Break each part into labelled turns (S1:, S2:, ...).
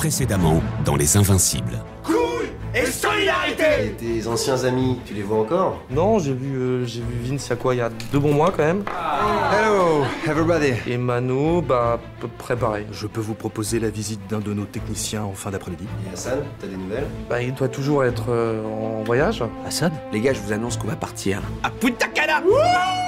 S1: Précédemment dans Les Invincibles.
S2: Cool et solidarité.
S3: Tes anciens amis, tu les vois encore?
S4: Non, j'ai vu Vince il y a quoi, il y a 2 bons mois quand même.
S5: Hello, everybody.
S4: Et Mano, bah, à peu près pareil.
S5: Je peux vous proposer la visite d'un de nos techniciens en fin d'après-midi.
S3: Et Hassan, t'as des nouvelles?
S4: Bah, il doit toujours être en voyage.
S5: Hassan?
S6: Les gars, je vous annonce qu'on va partir à Punta Cana.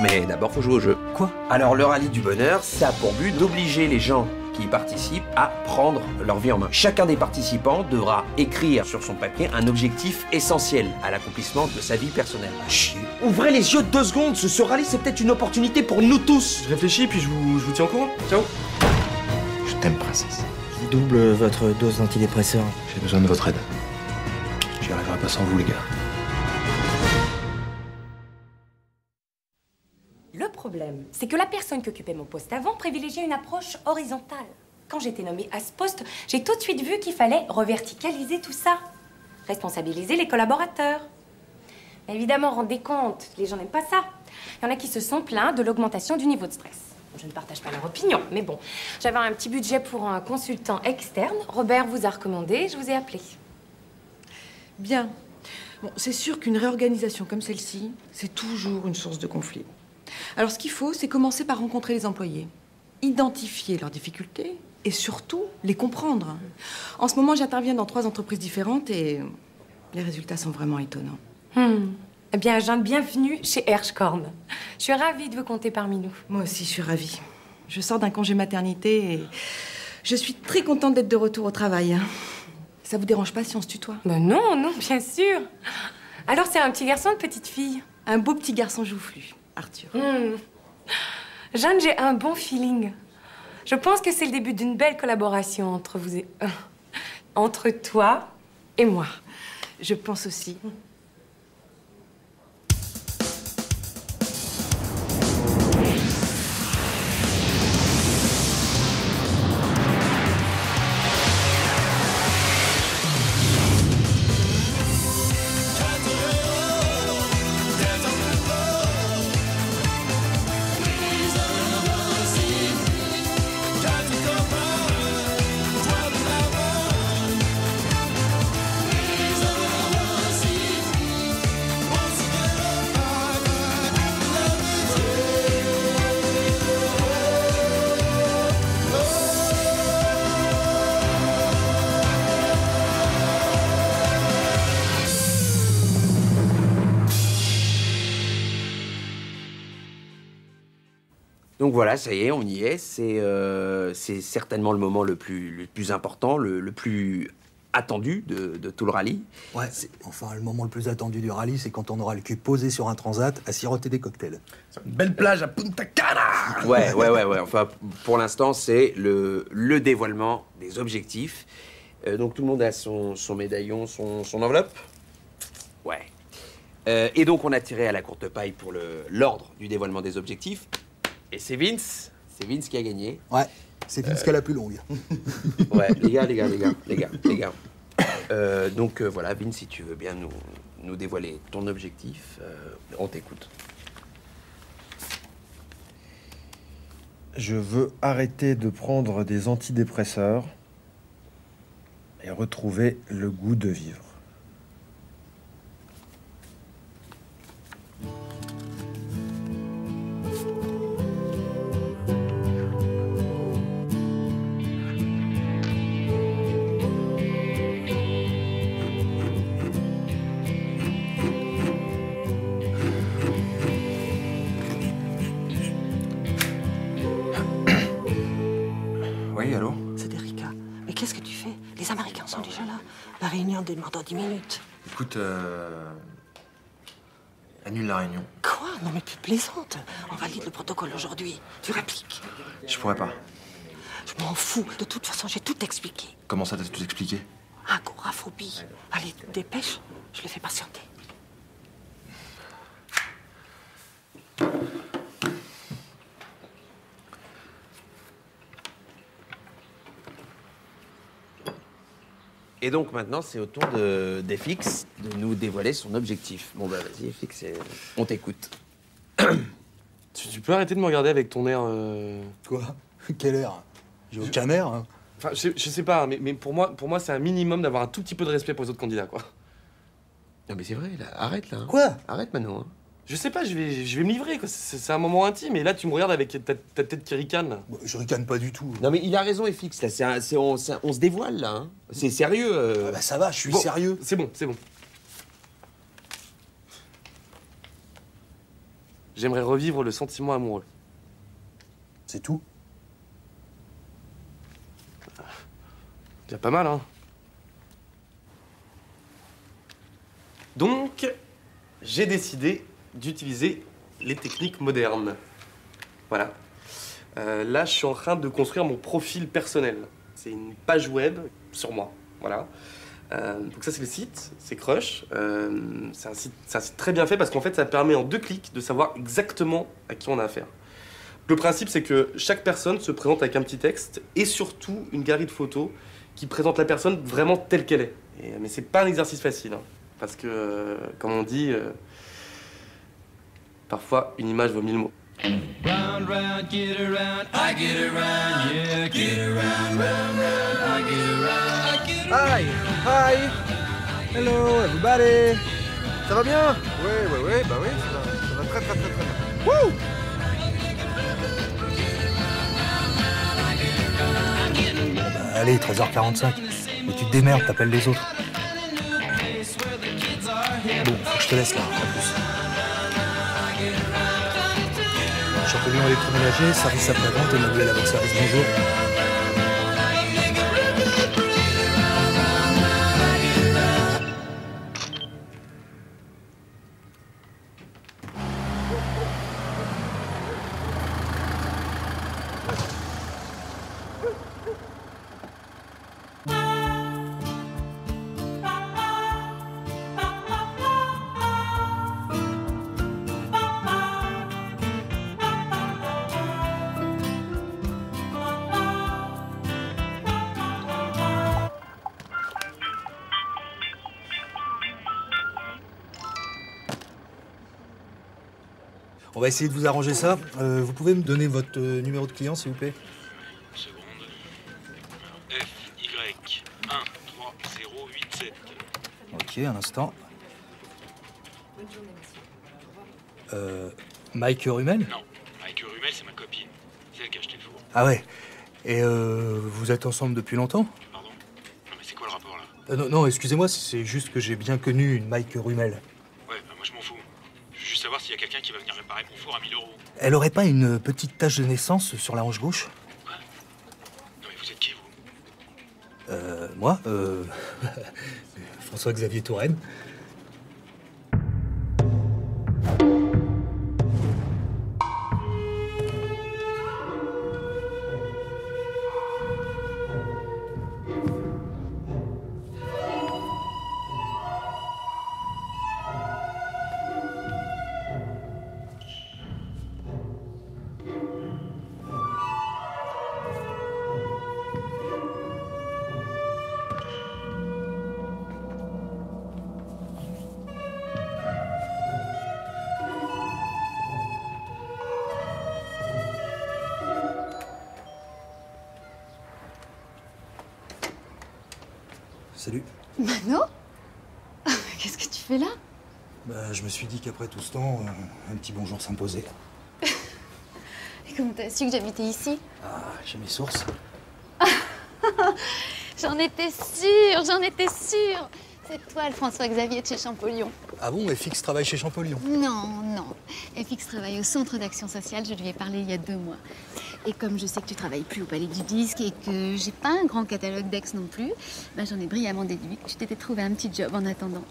S6: Mais d'abord, faut jouer au jeu.
S5: Quoi?
S6: Alors, le rallye du bonheur, ça a pour but d'obliger les gens qui y participent à prendre leur vie en main. Chacun des participants devra écrire sur son papier un objectif essentiel à l'accomplissement de sa vie personnelle.
S5: Chier.
S6: Ouvrez les yeux 2 secondes, ce rallye c'est peut-être une opportunité pour nous tous.
S4: Je réfléchis, puis je vous tiens au courant. Ciao.
S5: Je t'aime, princesse.
S7: Je double votre dose d'antidépresseur.
S5: J'ai besoin de votre aide. J'y arriverai pas sans vous, les gars.
S8: Le problème, c'est que la personne qui occupait mon poste avant privilégiait une approche horizontale. Quand j'étais nommée à ce poste, j'ai tout de suite vu qu'il fallait reverticaliser tout ça. Responsabiliser les collaborateurs. Mais évidemment, rendez compte, les gens n'aiment pas ça. Il y en a qui se sont plaints de l'augmentation du niveau de stress. Je ne partage pas leur opinion, mais bon. J'avais un petit budget pour un consultant externe. Robert vous a recommandé, je vous ai appelé.
S9: Bien. Bon, c'est sûr qu'une réorganisation comme celle-ci, c'est toujours une source de conflit. Alors, ce qu'il faut, c'est commencer par rencontrer les employés, identifier leurs difficultés et surtout les comprendre. En ce moment, j'interviens dans 3 entreprises différentes et les résultats sont vraiment étonnants.
S8: Eh bien, Jeanne, bienvenue chez Hirschkorn. Je suis ravie de vous compter parmi nous.
S9: Moi aussi, je suis ravie. Je sors d'un congé maternité et je suis très contente d'être de retour au travail. Ça vous dérange pas si on se tutoie?
S8: Ben non, non, bien sûr. Alors, c'est un petit garçon, une petite fille?
S9: Un beau petit garçon joufflu, Arthur.
S8: Jeanne, j'ai un bon feeling. Je pense que c'est le début d'une belle collaboration entre vous et... entre toi et moi.
S9: Je pense aussi.
S6: Donc voilà, ça y est, on y est. C'est certainement le moment le plus important, le plus attendu de tout le rallye.
S5: Ouais, enfin, le moment le plus attendu du rallye, c'est quand on aura le cul posé sur un transat à siroter des cocktails.
S4: Une belle plage à Punta Cana.
S6: Ouais. Enfin, pour l'instant, c'est le dévoilement des objectifs. Donc tout le monde a son médaillon, son enveloppe. Ouais. Et donc on a tiré à la courte paille pour l'ordre du dévoilement des objectifs. Et c'est Vince qui a gagné.
S5: Ouais, c'est Vince qui a la plus longue.
S6: Ouais, les gars. Donc voilà, Vince, si tu veux bien nous dévoiler ton objectif, on t'écoute.
S10: Je veux arrêter de prendre des antidépresseurs et retrouver le goût de vivre.
S5: Oui, allô?
S7: C'est Erika. Mais qu'est-ce que tu fais? Les Américains sont déjà là. La réunion démarre dans 10 minutes.
S5: Écoute, annule la réunion.
S7: Quoi? Non mais tu plaisantes. On valide le protocole aujourd'hui. Tu répliques.
S5: Je pourrais pas.
S7: Je m'en fous. De toute façon, j'ai tout expliqué.
S5: Comment ça, t'as tout expliqué?
S7: Agoraphobie. Allez, dépêche. Je le fais patienter.
S6: Et donc maintenant, c'est au tour d'FX de nous dévoiler son objectif. Bon bah vas-y FX, on t'écoute.
S4: Tu peux arrêter de me regarder avec ton air...
S5: Quoi? Quel air? J'ai aucun air, hein.
S4: Enfin, je sais pas, mais pour moi c'est un minimum d'avoir un tout petit peu de respect pour les autres candidats, quoi.
S6: Non mais c'est vrai, là, arrête là. Hein.
S5: Quoi?
S6: Arrête Manon. Hein.
S4: Je sais pas, je vais me livrer, quoi. C'est un moment intime, et là tu me regardes avec ta tête qui ricane. Là.
S5: Bah, je ricane pas du tout.
S6: Non mais il a raison FX, là, on se dévoile là. Hein. C'est sérieux.
S5: Ah bah ça va, je suis
S4: Bon,
S5: sérieux.
S4: C'est bon. J'aimerais revivre le sentiment amoureux.
S5: C'est tout?
S4: Déjà pas mal, hein. Donc, j'ai décidé d'utiliser les techniques modernes. Voilà. Là, je suis en train de construire mon profil personnel. C'est une page web sur moi. Voilà. Donc ça, c'est le site, c'est Crush. C'est un site très bien fait parce qu'en fait, ça permet en 2 clics de savoir exactement à qui on a affaire. Le principe, c'est que chaque personne se présente avec un petit texte et surtout une galerie de photos qui présente la personne vraiment telle qu'elle est. Mais c'est pas un exercice facile, hein, parce que, comme on dit, parfois, une image vaut 1000 mots.
S2: Round, round, get around, I get around, yeah, get around, round, round, I get around, I get around.
S11: Hi! Hello, everybody! Ça va bien? Ouais, bah oui, ça va très bien. Wouh!
S5: Allez, 13h45. Mais tu te démerdes, t'appelles les autres. Bon, faut que je te laisse là, à plus. Champollion électroménager, service après-vente et Manuel avec service bonjour. On va essayer de vous arranger ça. Vous pouvez me donner votre numéro de client, s'il vous plaît?
S12: Une seconde. FY 13087.
S5: Ok, un instant. Mike Rumel?
S12: Non, Mike Rumel, c'est ma copine. C'est elle qui a acheté le four.
S5: Ah ouais. Et vous êtes ensemble depuis longtemps?
S12: Pardon? Non, mais c'est quoi le rapport là?
S5: Non, excusez-moi, c'est juste que j'ai bien connu une Mike Rumel.
S12: Ouais, bah moi je m'en fous. Je veux juste savoir s'il y a quelqu'un qui va venir réparer mon four à 1000 €.
S5: Elle aurait pas une petite tache de naissance sur la hanche gauche?
S12: Quoi? Non, mais vous êtes qui, vous?
S5: Moi François-Xavier Touraine. Salut.
S13: Manon? Qu'est-ce que tu fais là?
S5: Bah, je me suis dit qu'après tout ce temps, un petit bonjour s'imposait.
S13: Et comment t'as su que j'habitais ici?
S5: Ah, j'ai mes sources.
S13: J'en étais sûre. C'est toi le François-Xavier de chez Champollion.
S5: Ah bon, FX travaille chez Champollion?
S13: Non. FX travaille au centre d'action sociale, je lui ai parlé il y a 2 mois. Et comme je sais que tu travailles plus au Palais du Disque et que j'ai pas un grand catalogue d'ex non plus, ben j'en ai brillamment déduit que tu t'étais trouvé un petit job en attendant.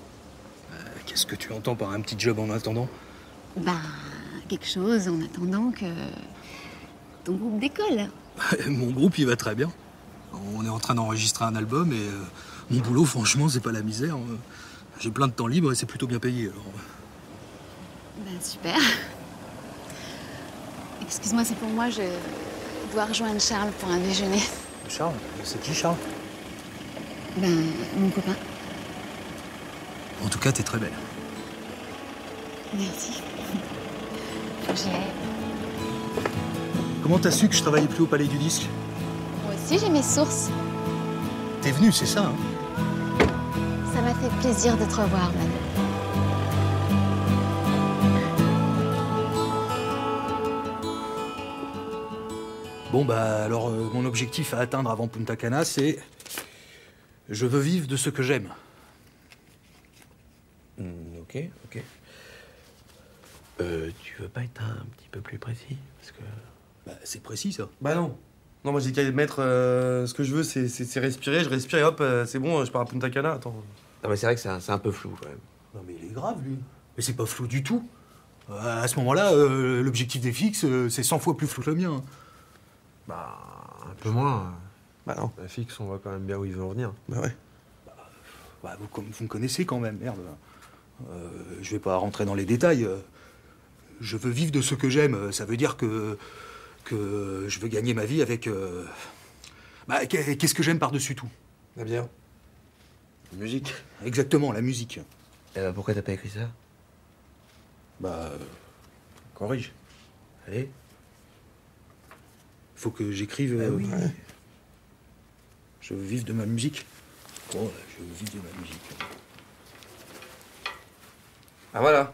S5: Qu'est-ce que tu entends par un petit job en attendant?
S13: Bah, quelque chose en attendant que ton groupe décolle.
S5: Mon groupe, il va très bien. On est en train d'enregistrer un album et mon boulot, franchement, c'est pas la misère. J'ai plein de temps libre et c'est plutôt bien payé. Alors...
S13: Ben, super. Excuse-moi, c'est pour moi, je dois rejoindre Charles pour un déjeuner.
S5: Charles? C'est qui, Charles?
S13: Ben, mon copain.
S5: En tout cas, t'es très belle.
S13: Merci. Faut que j'y aille.
S5: Comment t'as su que je travaillais plus au Palais du Disque?
S13: Moi aussi. aussi, j'ai mes sources.
S5: T'es venu, c'est ça, hein?
S13: Ça m'a fait plaisir de te revoir, Manu.
S5: Bon, bah alors, mon objectif à atteindre avant Punta Cana, c'est... Je veux vivre de ce que j'aime.
S6: Ok. Tu veux pas être un petit peu plus précis? Parce que...
S5: Bah, c'est précis, ça.
S4: Bah non. Non, moi j'ai qu'à mettre ce que je veux, c'est respirer, je respire et hop, c'est bon, je pars à Punta Cana, attends.
S6: Non, mais c'est vrai que c'est un peu flou, quand même.
S5: Non, mais il est grave, lui. Mais c'est pas flou du tout. À ce moment-là, l'objectif des fixes, c'est 100 fois plus flou que le mien.
S11: Bah, un peu moins.
S4: Bah non.
S11: La fixe, on voit quand même bien où ils veulent en venir.
S4: Bah ouais.
S5: Bah, vous me connaissez quand même, merde. Je vais pas rentrer dans les détails. Je veux vivre de ce que j'aime. Ça veut dire que je veux gagner ma vie avec... Bah, qu'est-ce que j'aime par-dessus tout?
S4: La bière. La musique.
S5: Exactement, la musique.
S6: Pourquoi t'as pas écrit ça?
S5: Bah... corrige.
S6: Allez.
S5: Faut que j'écrive...
S6: oui.
S5: Ouais. Je veux vivre de ma musique. Oh, je veux vivre de ma musique.
S4: Ah voilà.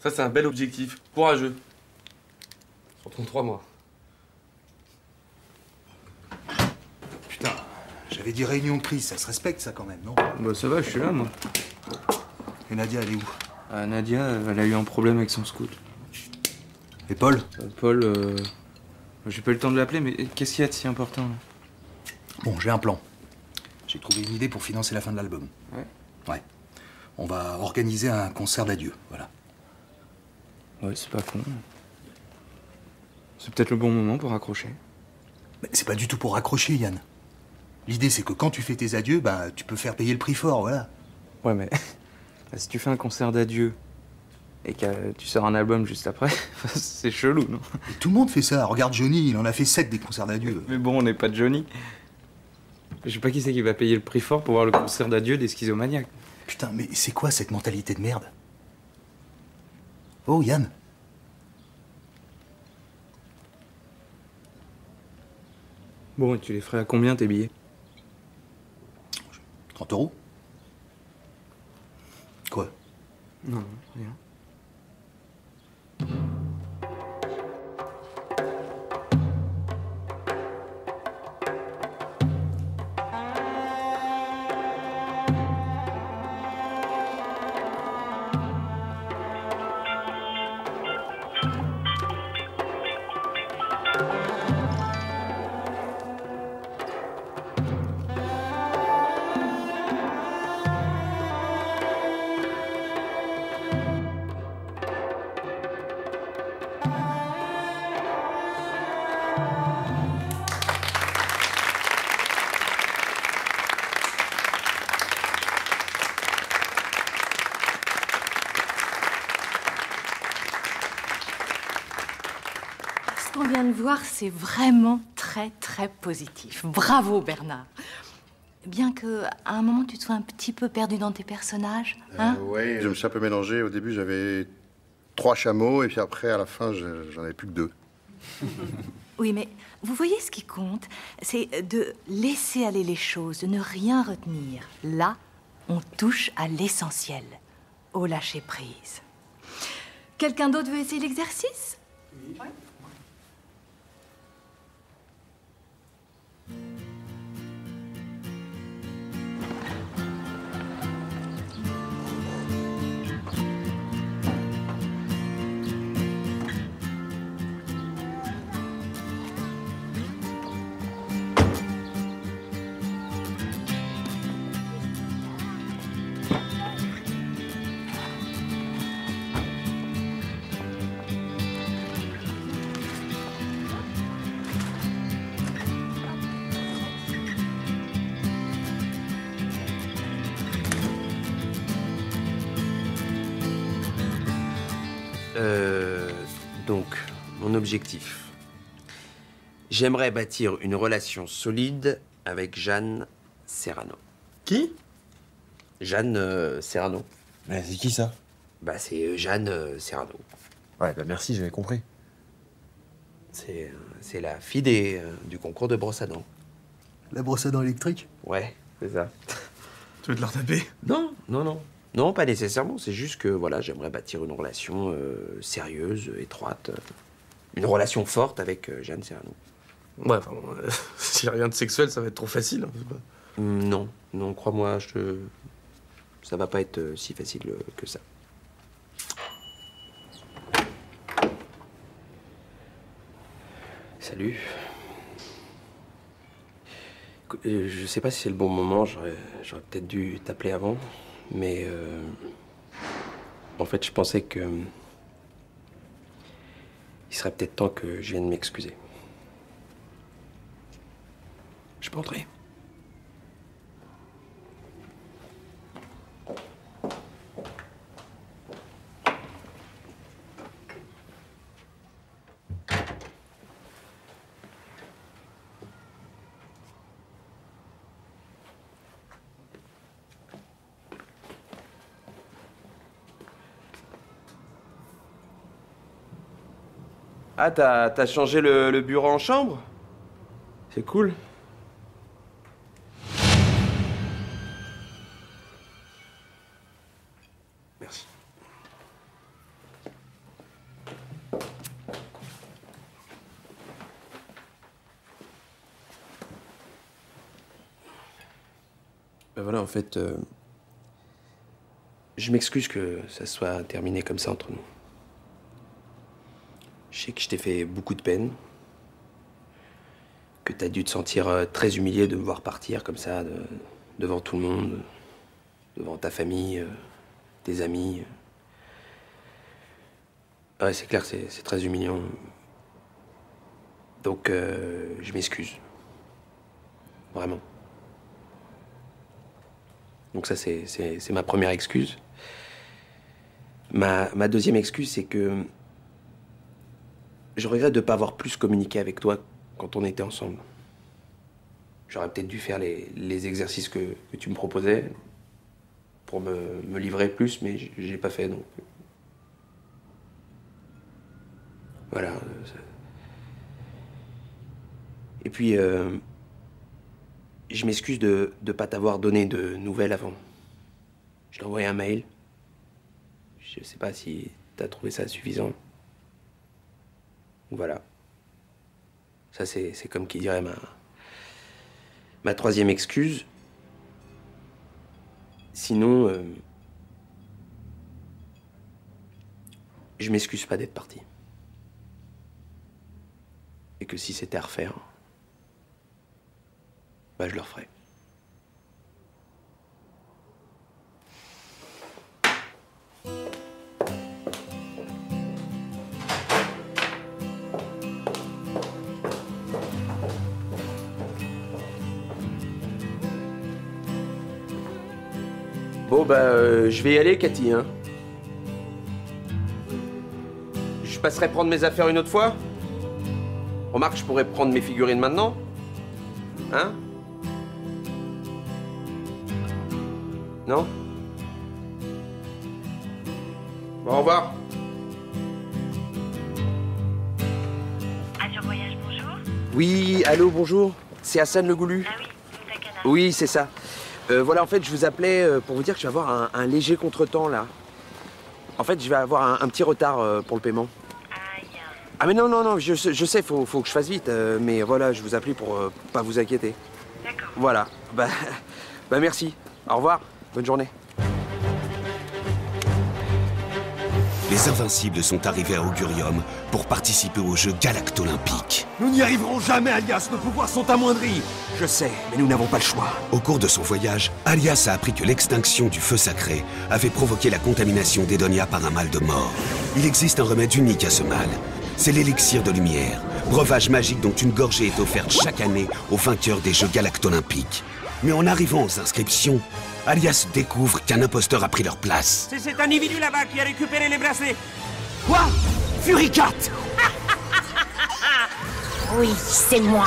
S4: Ça c'est un bel objectif. Courageux. Surtout en 3 mois.
S5: Putain, j'avais dit réunion de crise, ça se respecte ça quand même, non?
S14: Bah ça va, je suis là moi.
S5: Et Nadia, elle est où?
S14: Nadia, elle a eu un problème avec son scout.
S5: Et Paul?
S14: Paul, j'ai pas eu le temps de l'appeler, mais qu'est-ce qu'il y a de si important là?
S5: Bon, j'ai un plan. J'ai trouvé une idée pour financer la fin de l'album.
S14: Ouais?
S5: Ouais. On va organiser un concert d'adieu, voilà.
S14: Ouais, c'est pas con. C'est peut-être le bon moment pour raccrocher.
S5: Mais c'est pas du tout pour raccrocher, Yann. L'idée, c'est que quand tu fais tes adieux, bah, tu peux faire payer le prix fort, voilà.
S14: Ouais, mais si tu fais un concert d'adieu et que tu sors un album juste après, c'est chelou, non?
S5: Et tout le monde fait ça. Regarde Johnny, il en a fait 7 des concerts d'adieu.
S14: Mais bon, on n'est pas Johnny. Je sais pas qui c'est qui va payer le prix fort pour voir le concert d'adieu des Schizomaniacs.
S5: Putain, mais c'est quoi cette mentalité de merde? Oh, Yann.
S14: Bon, et tu les ferais à combien tes billets?
S5: 30 €? Quoi?
S14: Non, rien.
S7: Ce qu'on vient de voir, c'est vraiment très, très positif. Bravo, Bernard. Bien que, à un moment, tu te sois un petit peu perdu dans tes personnages, hein?
S15: Oui, je me suis un peu mélangé. Au début, j'avais 3 chameaux, et puis après, à la fin, j'en avais plus que 2.
S7: Oui, mais vous voyez, ce qui compte, c'est de laisser aller les choses, de ne rien retenir. Là, on touche à l'essentiel, au lâcher-prise. Quelqu'un d'autre veut essayer l'exercice? Oui.
S6: Donc, mon objectif. J'aimerais bâtir une relation solide avec Jeanne Serrano.
S4: Qui?
S6: Jeanne Serrano.
S10: Mais c'est qui ça?
S6: Bah, c'est Jeanne Serrano.
S10: Ouais, bah merci, j'avais compris.
S6: C'est la fille du concours de brosse à dents.
S5: La brosse à dents électrique?
S6: Ouais, c'est ça.
S4: Tu veux te la retaper?
S6: Non, non, non. Non, pas nécessairement. C'est juste que, voilà, j'aimerais bâtir une relation sérieuse, étroite. Une relation forte avec Jeanne Serrano.
S4: Ouais, enfin, s'il n'y a rien de sexuel, ça va être trop facile. Hein, pas...
S6: Non, non, crois-moi, ça va pas être si facile que ça. Salut. Écoute, je sais pas si c'est le bon moment, j'aurais peut-être dû t'appeler avant, mais en fait, je pensais que il serait peut-être temps que je vienne m'excuser. Je peux entrer? Ah, t'as changé le bureau en chambre? C'est cool. Merci. Ben voilà, en fait, je m'excuse que ça soit terminé comme ça entre nous. Je sais que je t'ai fait beaucoup de peine, que t'as dû te sentir très humilié de me voir partir comme ça, devant tout le monde, devant ta famille, tes amis. Ouais, c'est clair que c'est très humiliant. Donc, je m'excuse. Vraiment. Donc ça, c'est ma première excuse. Ma deuxième excuse, c'est que je regrette de ne pas avoir plus communiqué avec toi quand on était ensemble. J'aurais peut-être dû faire les exercices que tu me proposais pour me livrer plus, mais je l'ai pas fait, donc... Voilà. Et puis, je m'excuse de ne pas t'avoir donné de nouvelles avant. Je t'ai envoyé un mail. Je sais pas si t'as trouvé ça suffisant. Voilà. Ça, c'est comme qui dirait ma troisième excuse. Sinon, je m'excuse pas d'être parti. Et que si c'était à refaire, bah je le referais. Bon, bah, je vais y aller, Cathy, hein. Je passerai prendre mes affaires une autre fois. Remarque, je pourrais prendre mes figurines maintenant. Hein? Non? Bon, au revoir.
S16: Avion Voyage, bonjour.
S6: Oui, allô, bonjour. C'est Hassan Le Goulu.
S16: Ah oui, Punta Cana.
S6: Oui, c'est ça. Voilà, en fait, je vous appelais pour vous dire que je vais avoir un léger contretemps, là. En fait, je vais avoir un petit retard pour le paiement.
S16: Aïe.
S6: Ah mais non, non, non, je sais, faut que je fasse vite. Mais voilà, je vous appelais pour pas vous inquiéter.
S16: D'accord.
S6: Voilà. Bah merci. Au revoir. Bonne journée.
S1: Les Invincibles sont arrivés à Augurium pour participer aux Jeux Galacto-Olympiques.
S17: Nous n'y arriverons jamais, Alias. Nos pouvoirs sont amoindris.
S6: Je sais, mais nous n'avons pas le choix.
S1: Au cours de son voyage, Alias a appris que l'extinction du feu sacré avait provoqué la contamination d'Edonia par un mal de mort. Il existe un remède unique à ce mal. C'est l'élixir de lumière, breuvage magique dont une gorgée est offerte chaque année aux vainqueurs des Jeux Galacto-Olympiques. Mais en arrivant aux inscriptions, Alias découvre qu'un imposteur a pris leur place.
S17: C'est cet individu là-bas qui a récupéré les bracelets.
S6: Quoi? Furicat?
S16: Oui, c'est moi.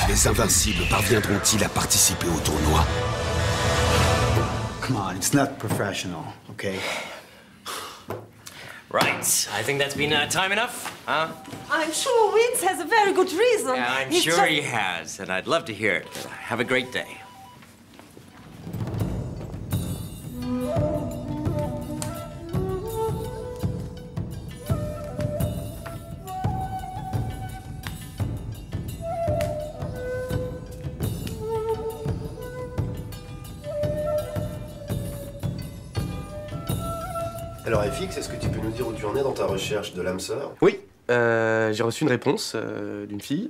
S1: Les Invincibles parviendront-ils à participer au tournoi?
S18: Come on, it's not professional, okay? Right. I think that's been time enough, huh?
S19: I'm sure Vince has a very good reason.
S18: Yeah, I'm
S19: He's
S18: sure
S19: just-
S18: he has, and I'd love to hear it. Have a great day.
S3: Alors FX, est-ce que tu peux nous dire où tu en es dans ta recherche de l'âme sœur?
S4: Oui, j'ai reçu une réponse d'une fille.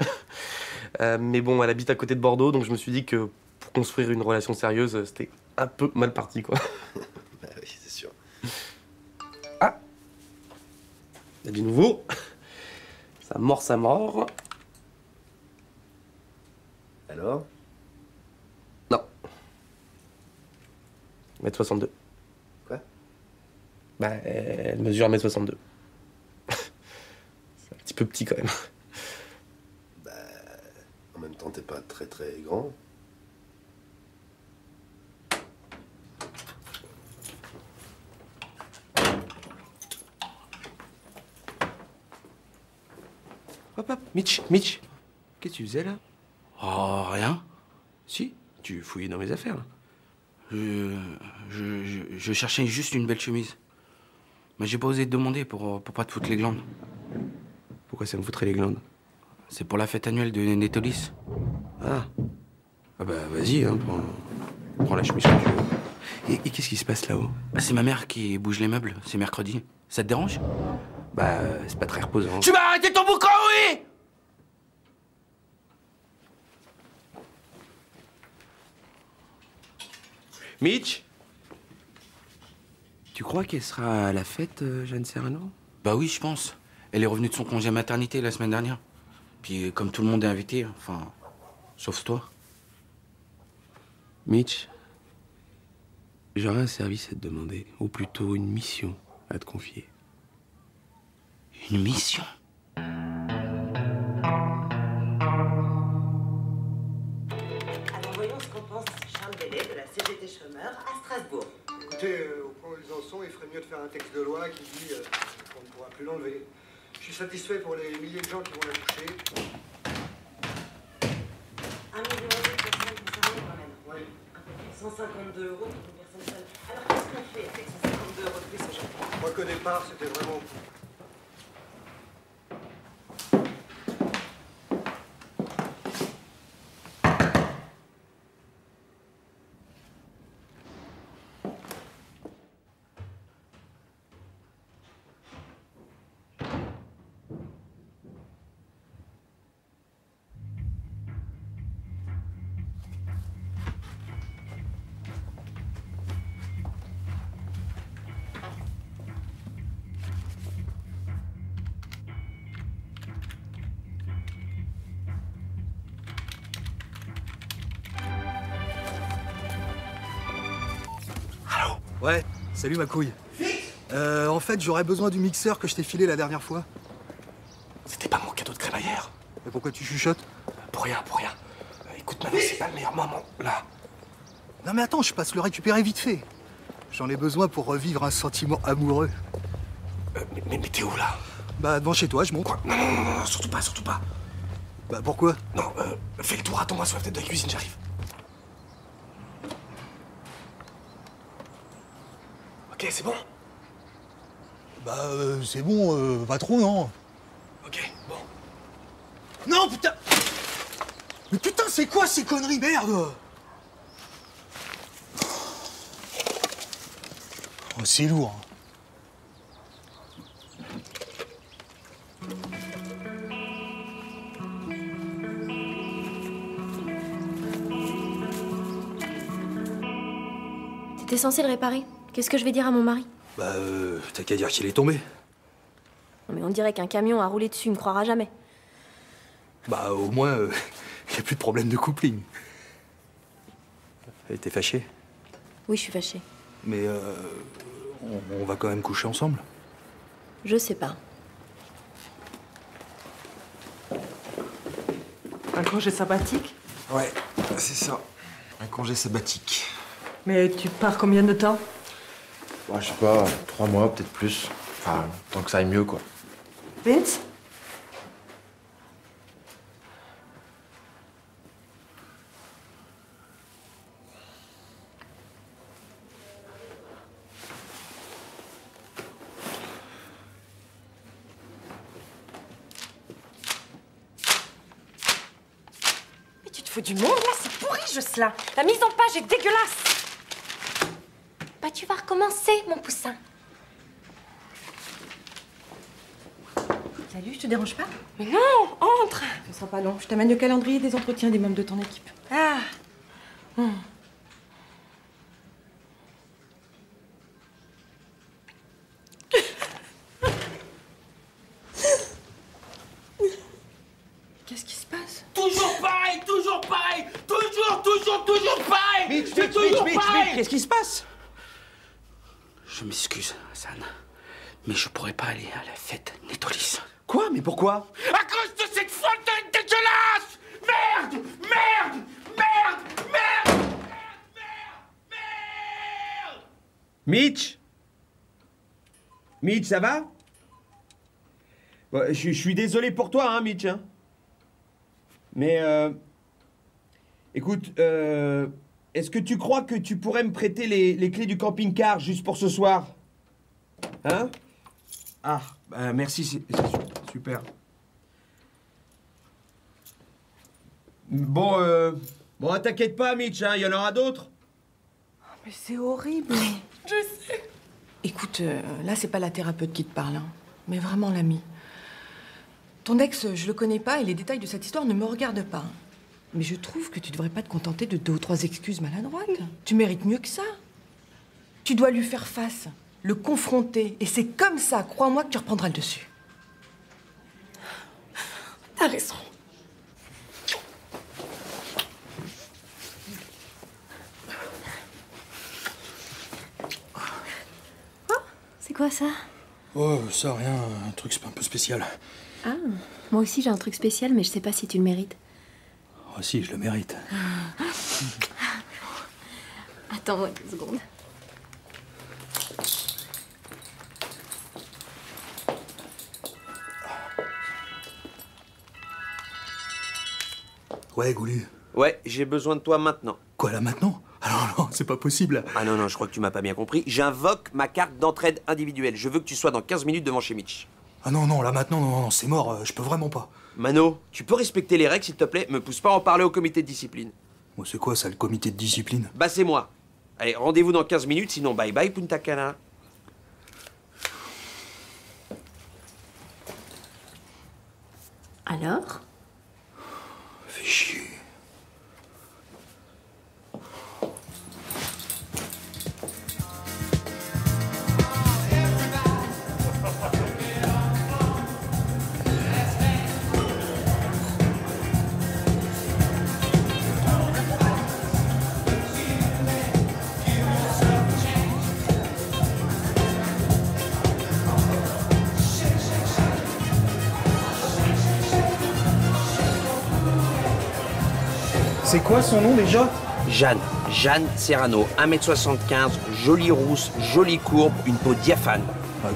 S4: Mais bon, elle habite à côté de Bordeaux, donc je me suis dit que pour construire une relation sérieuse, c'était un peu mal parti, quoi.
S3: Bah oui, c'est sûr.
S4: Ah! Il y a du nouveau. Ça mord, ça mord.
S3: Alors?
S4: Non. 1m62.
S3: Quoi?
S4: Bah, elle mesure 1m62. C'est un petit peu petit, quand même.
S3: Bah, en même temps, t'es pas très très grand.
S6: Hop, hop, Mitch, Mitch. Qu'est-ce que tu faisais là?
S14: Oh, rien.
S6: Si, tu fouillais dans mes affaires. Là.
S14: Je cherchais juste une belle chemise. Mais j'ai pas osé te demander pour pas te foutre les glandes.
S6: Pourquoi ça me foutrait les glandes?
S14: C'est pour la fête annuelle de Netolis.
S6: Ah. Ah bah vas-y, hein, prends la chemise que tu veux. Et qu'est-ce qui se passe là-haut?
S14: Bah, c'est ma mère qui bouge les meubles, c'est mercredi. Ça te dérange?
S6: Bah, c'est pas très reposant.
S14: Tu vas arrêter ton boucan, oui!
S6: Mitch? Tu crois qu'elle sera à la fête, Jeanne Serrano?
S14: Bah oui, je pense. Elle est revenue de son congé maternité la semaine dernière. Puis comme tout le monde est invité, enfin, sauf toi.
S6: Mitch, j'aurais un service à te demander, ou plutôt une mission à te confier.
S14: Une mission?
S19: Alors voyons ce qu'en pense Charles Bellet de la CGT Chômeurs à Strasbourg.
S5: Écoutez, au point où ils en sont, il ferait mieux de faire un texte de loi qui dit qu'on ne pourra plus l'enlever. Je suis satisfait pour les milliers de gens qui vont la toucher.
S19: 1 million d'euros de personnes concernées quand même.
S5: Oui.
S19: 152 euros pour une personne seule. Alors qu'est-ce qu'on fait avec 152 euros de plus aujourd'hui?
S5: Je crois qu'au départ, c'était vraiment... Ouais, salut ma couille. En fait, j'aurais besoin du mixeur que je t'ai filé la dernière fois.
S17: C'était pas mon cadeau de crémaillère.
S5: Et pourquoi tu chuchotes?
S17: Pour rien, pour rien. Écoute, maintenant, c'est pas le meilleur moment, là.
S5: Non mais attends, je passe le récupérer vite fait. J'en ai besoin pour revivre un sentiment amoureux.
S17: Mais t'es où, là?
S5: Bah, devant chez toi, je monte.
S17: Quoi? Non, surtout pas, surtout pas.
S5: Bah, pourquoi?
S17: Non, fais le tour, attends-moi sur la fenêtre de la cuisine, j'arrive. Ok, c'est bon?
S5: Bah, c'est bon, pas trop, non?
S17: Ok, bon.
S5: Non, putain! Mais putain, c'est quoi ces conneries, merde? Oh, c'est lourd.
S20: T'étais censé le réparer. Qu'est-ce que je vais dire à mon mari?
S5: Bah, t'as qu'à dire qu'il est tombé.
S20: Non, mais on dirait qu'un camion a roulé dessus, il me croira jamais.
S5: Bah, au moins, y a plus de problème de coupling. Elle était fâchée.
S20: Oui, je suis fâchée.
S5: Mais, on va quand même coucher ensemble.
S20: Je sais pas.
S9: Un congé sabbatique?
S11: Ouais, c'est ça. Un congé sabbatique.
S9: Mais tu pars combien de temps?
S11: Ouais, je sais pas, 3 mois, peut-être plus. Enfin, tant que ça aille mieux, quoi.
S9: Vince?
S8: Mais tu te fous du monde, là? C'est pourri, Jocelyn. La mise en page est dégueulasse. Bah, tu vas recommencer, mon poussin.
S9: Salut, je te dérange pas?
S8: Mais non, entre.
S9: Ce sera pas long. Je t'amène le calendrier des entretiens des membres de ton équipe.
S8: Ah.
S9: Qu'est-ce qui se passe?
S17: Toujours pareil, toujours pareil, toujours pareil.
S6: Mitch,
S17: C'est toujours pareil.
S6: qu'est-ce qui se passe? Je m'excuse, Hassan, mais je pourrais pas aller à la fête Nettolis. Quoi? Mais pourquoi?
S17: À cause de cette fontaine dégueulasse. Merde, merde, merde, merde.
S6: Mitch? Mitch, ça va? Bon, je suis désolé pour toi, hein, Mitch. Hein. Mais, écoute, est-ce que tu crois que tu pourrais me prêter les clés du camping-car juste pour ce soir? Hein? Ah, bah, merci, c'est super. Bon, t'inquiète pas, Mitch, hein, il y en aura d'autres.
S9: Mais c'est horrible.
S8: Je sais.
S9: Écoute, là, c'est pas la thérapeute qui te parle, hein, mais vraiment l'ami. Ton ex, je le connais pas et les détails de cette histoire ne me regardent pas. Mais je trouve que tu devrais pas te contenter de 2 ou 3 excuses maladroites. Tu mérites mieux que ça. Tu dois lui faire face, le confronter, et c'est comme ça, crois-moi, que tu reprendras le dessus.
S8: T'as raison.
S20: C'est quoi ça?
S5: Oh, ça, rien. Un truc un peu spécial.
S20: Ah, moi aussi j'ai un truc spécial, mais je sais pas si tu le mérites.
S5: Oh, si, je le mérite.
S20: Attends-moi 2 secondes.
S5: Ouais, Goulu.
S6: Ouais, j'ai besoin de toi maintenant.
S5: Quoi, là, maintenant? Alors non, c'est pas possible.
S6: Ah non, je crois que tu m'as pas bien compris. J'invoque ma carte d'entraide individuelle. Je veux que tu sois dans 15 minutes devant chez Mitch.
S5: Ah non, là maintenant, non, c'est mort, je peux vraiment pas.
S6: Mano, tu peux respecter les règles, s'il te plaît? Me pousse pas à en parler au comité de discipline.
S5: Moi, c'est quoi ça, le comité de discipline?
S6: Bah, c'est moi. Allez, rendez-vous dans 15 minutes, sinon bye bye, Punta Cana.
S20: Alors?
S5: Fais chier. C'est quoi son nom déjà?
S6: Jeanne Serrano, 1m75, jolie rousse, jolie courbe, une peau diaphane.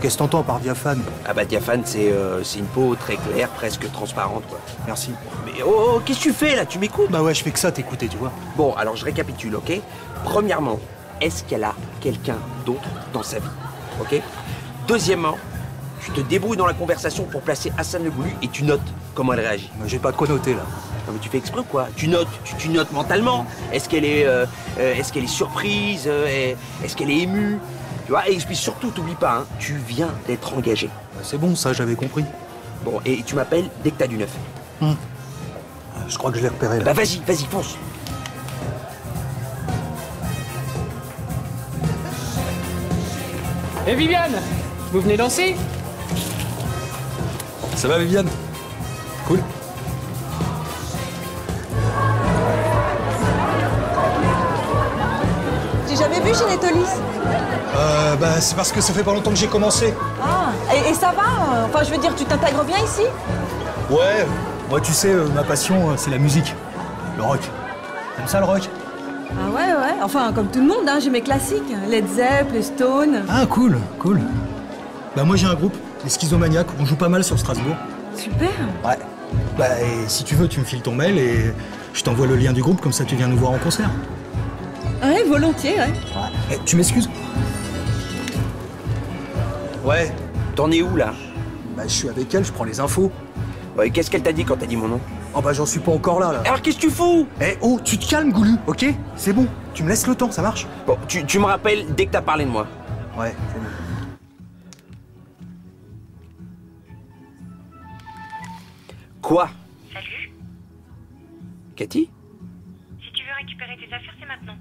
S5: Qu'est-ce que t'entends par diaphane?
S6: Ah bah diaphane, c'est une peau très claire, presque transparente, quoi.
S5: Merci.
S6: Mais oh, qu'est-ce que tu fais là? Tu m'écoutes?
S5: Bah ouais, je fais que ça t'écouter, tu vois.
S6: Bon, alors je récapitule, ok? Premièrement, est-ce qu'elle a quelqu'un d'autre dans sa vie? Ok? Deuxièmement, tu te débrouilles dans la conversation pour placer Hassan Le Goulu et tu notes comment elle réagit.
S5: J'ai pas de quoi noter là.
S6: Non mais tu fais exprès ou quoi? Tu notes, tu notes mentalement. Est-ce qu'elle est surprise? Est-ce qu'elle est émue? Tu vois? Et puis surtout, t'oublies pas, hein, tu viens d'être engagé.
S5: C'est bon, ça, j'avais compris.
S6: Bon, et tu m'appelles dès que t'as du neuf.
S5: Je crois que je l'ai repéré là.
S6: Bah vas-y, fonce.
S21: Et Viviane, vous venez danser?
S5: Ça va, Viviane? Cool.
S9: J'ai jamais vu chez Nettolis.
S5: Bah, c'est parce que ça fait pas longtemps que j'ai commencé.
S9: Ah, et ça va? Enfin, je veux dire, tu t'intègres bien ici?
S5: Ouais, moi, tu sais, ma passion, c'est la musique. Le rock. T'aimes ça, le rock?
S9: Ah ouais. Enfin, comme tout le monde, hein, j'ai mes classiques. Led Zepp, les Stones.
S5: Ah, cool. Bah moi j'ai un groupe, les Schizomaniacs, on joue pas mal sur Strasbourg.
S9: Super.
S5: Ouais. Bah et si tu veux, tu me files ton mail et je t'envoie le lien du groupe, comme ça tu viens nous voir en concert.
S9: Ouais, volontiers, ouais.
S5: Eh, tu m'excuses? Ouais.
S6: T'en es où, là?
S5: Bah je suis avec elle, je prends les infos.
S6: Ouais, qu'est-ce qu'elle t'a dit quand t'as dit mon nom?
S5: Oh bah j'en suis pas encore là.
S6: Alors qu'est-ce que tu fous?
S5: Eh oh, tu te calmes, Goulu, ok? C'est bon, tu me laisses le temps, ça marche?
S6: Bon, tu me rappelles dès que t'as parlé de moi.
S5: Ouais, c'est bon.
S6: Quoi?
S16: Salut.
S6: Cathy?
S16: Si tu veux récupérer tes affaires, c'est maintenant.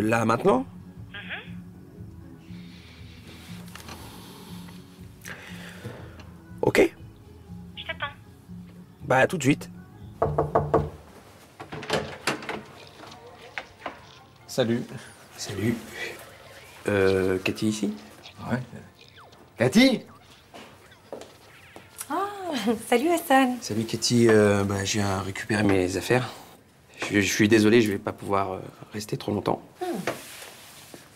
S6: Là, maintenant? Ok.
S16: Je t'attends.
S6: Bah, tout de suite.
S14: Salut.
S6: Salut. Cathy ici?
S14: Ouais.
S10: Cathy?
S8: Salut Hassan.
S6: Salut Cathy, bah, je viens récupérer mes affaires. Je suis désolé, je vais pas pouvoir rester trop longtemps.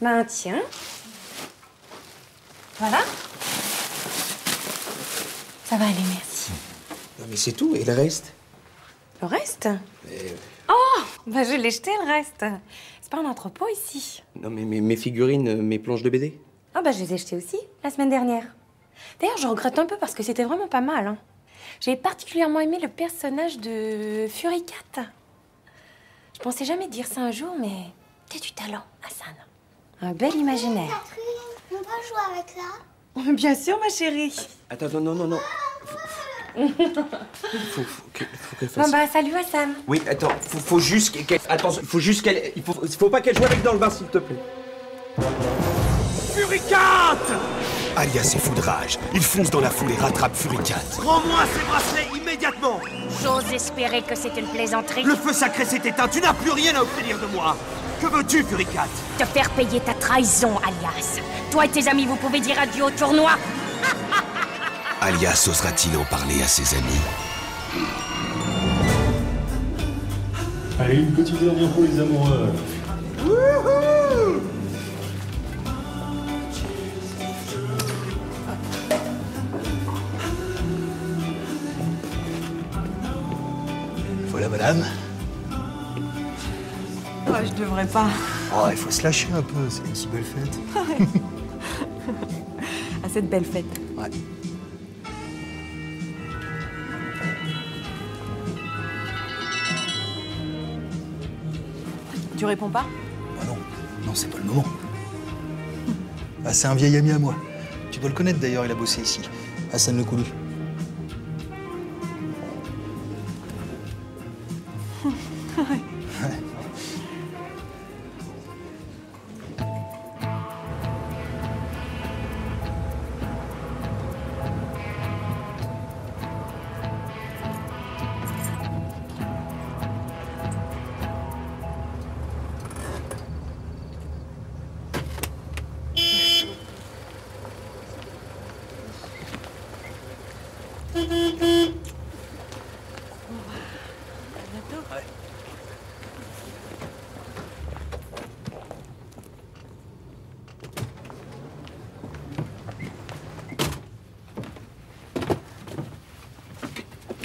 S8: Ben tiens. Voilà. Ça va aller, merci.
S6: Non mais c'est tout, et le reste?
S8: Le reste?
S6: Mais-
S8: Oh, bah je l'ai jeté le reste. C'est pas un entrepôt ici.
S6: Non mais mes figurines, mes planches de BD?
S8: Ah bah je les ai jetées aussi, la semaine dernière. D'ailleurs, je regrette un peu parce que c'était vraiment pas mal. Hein. J'ai particulièrement aimé le personnage de Furicat. Je pensais jamais dire ça un jour, mais t'as du talent, Hassan. Un bel imaginaire.
S2: Catherine, on va jouer avec ça?
S8: Bien sûr, ma chérie.
S6: Attends, non. Faut qu'elle fasse...
S8: Bon bah, salut Hassan.
S6: Oui, attends, faut juste qu'elle... Attends, faut juste qu'elle... Faut pas qu'elle joue avec dans le bar, s'il te plaît.
S1: Furicat! Alias effoudrage. Il fonce dans la foule et rattrape Furicat.
S17: Rends-moi ces bracelets immédiatement!
S16: J'ose espérer que c'est une plaisanterie.
S17: Le feu sacré s'est éteint, tu n'as plus rien à obtenir de moi! Que veux-tu, Furicat?
S16: Te faire payer ta trahison, Alias. Toi et tes amis, vous pouvez dire adieu au tournoi.
S1: Alias osera-t-il en parler à ses amis?
S12: Allez, une petite dernière pour les amoureux.
S17: Wouhou!
S5: Voilà, madame.
S9: Oh, je devrais pas.
S5: Oh, il faut se lâcher un peu, c'est une si belle fête.
S9: À cette belle fête.
S5: Ouais.
S9: Tu réponds pas?
S5: Bah non, c'est pas le moment. Ah, c'est un vieil ami à moi. Tu dois le connaître d'ailleurs, il a bossé ici. Hassan Le Coulu.